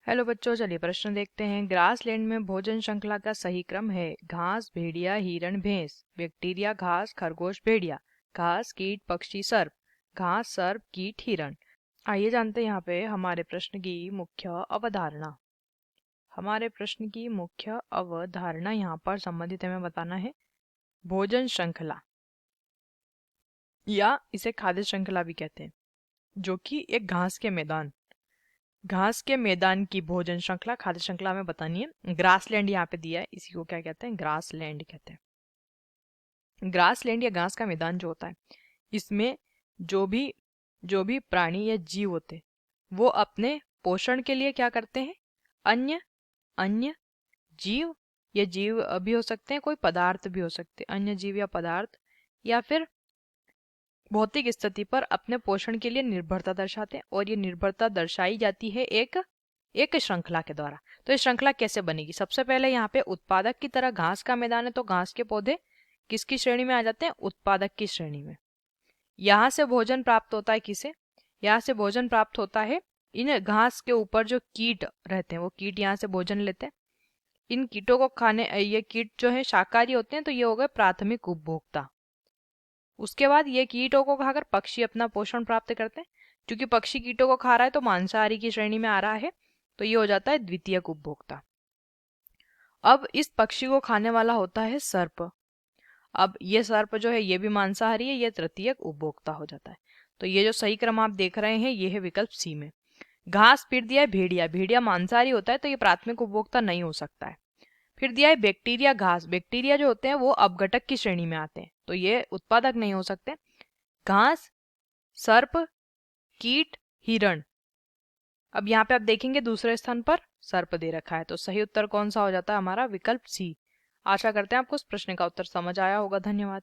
Hello बच्चों, चलिए प्रश्न देखते हैं। ग्रासलैंड में भोजन श्रृंखला का सही क्रम है घास, भेड़िया, हिरण, भैंस। बैक्टीरिया, घास, खरगोश, भेड़िया। घास, कीट, पक्षी, सर्प। घास, सर्प, कीट, हिरण। आइए जानते हैं यहाँ पे हमारे प्रश्न की मुख्य अवधारणा। हमारे प्रश्न की मुख्य अवधारणा यहाँ पर संबंधित हमें बताना है भोजन श्रृंखला, या इसे खाद्य श्रृंखला भी कहते हैं, जो कि एक घास के मैदान की भोजन श्रृंखला, खाद्य श्रृंखला में बतानी है। ग्रासलैंड यहाँ पे दिया है, इसी को क्या कहते हैं? ग्रासलैंड कहते हैं। ग्रासलैंड या घास का मैदान जो होता है, इसमें जो भी जो भी प्राणी या जीव होते हैं, वो अपने पोषण के लिए क्या करते हैं? अन्य अन्य जीव या जीव भी हो सकते हैं, कोई पदार्थ भी हो सकते हैं, अन्य जीव या पदार्थ, या फिर भौतिक स्थिति पर अपने पोषण के लिए निर्भरता दर्शाते हैं। और ये निर्भरता दर्शाई जाती है एक एक श्रृंखला के द्वारा। तो ये श्रृंखला कैसे बनेगी? सबसे पहले यहाँ पे उत्पादक की तरह घास का मैदान है, तो घास के पौधे किसकी श्रेणी में आ जाते हैं? उत्पादक की श्रेणी में। यहाँ से भोजन प्राप्त होता है किसे? यहाँ से भोजन प्राप्त होता है इन घास के ऊपर जो कीट रहते हैं, वो कीट यहाँ से भोजन लेते हैं। इन कीटों को खाने, ये कीट जो है शाकाहारी होते हैं, तो ये हो गए प्राथमिक उपभोक्ता। उसके बाद ये कीटों को खाकर पक्षी अपना पोषण प्राप्त करते हैं। क्योंकि पक्षी कीटों को खा रहा है तो मांसाहारी की श्रेणी में आ रहा है, तो ये हो जाता है द्वितीयक उपभोक्ता। अब इस पक्षी को खाने वाला होता है सर्प। अब ये सर्प जो है ये भी मांसाहारी है, ये तृतीयक उपभोक्ता हो जाता है। तो ये जो सही क्रम आप देख रहे हैं ये है विकल्प सी में। घास फिर दिया है भेड़िया। भेड़िया मांसाहारी होता है, तो ये प्राथमिक उपभोक्ता नहीं हो सकता है। फिर दिया है बैक्टीरिया, घास। बैक्टीरिया जो होते हैं वो अपघटक की श्रेणी में आते हैं, तो ये उत्पादक नहीं हो सकते। घास, सर्प, कीट, हिरण। अब यहाँ पे आप देखेंगे दूसरे स्थान पर सर्प दे रखा है, तो सही उत्तर कौन सा हो जाता है? हमारा विकल्प सी। आशा करते हैं आपको इस प्रश्न का उत्तर समझ आया होगा। धन्यवाद।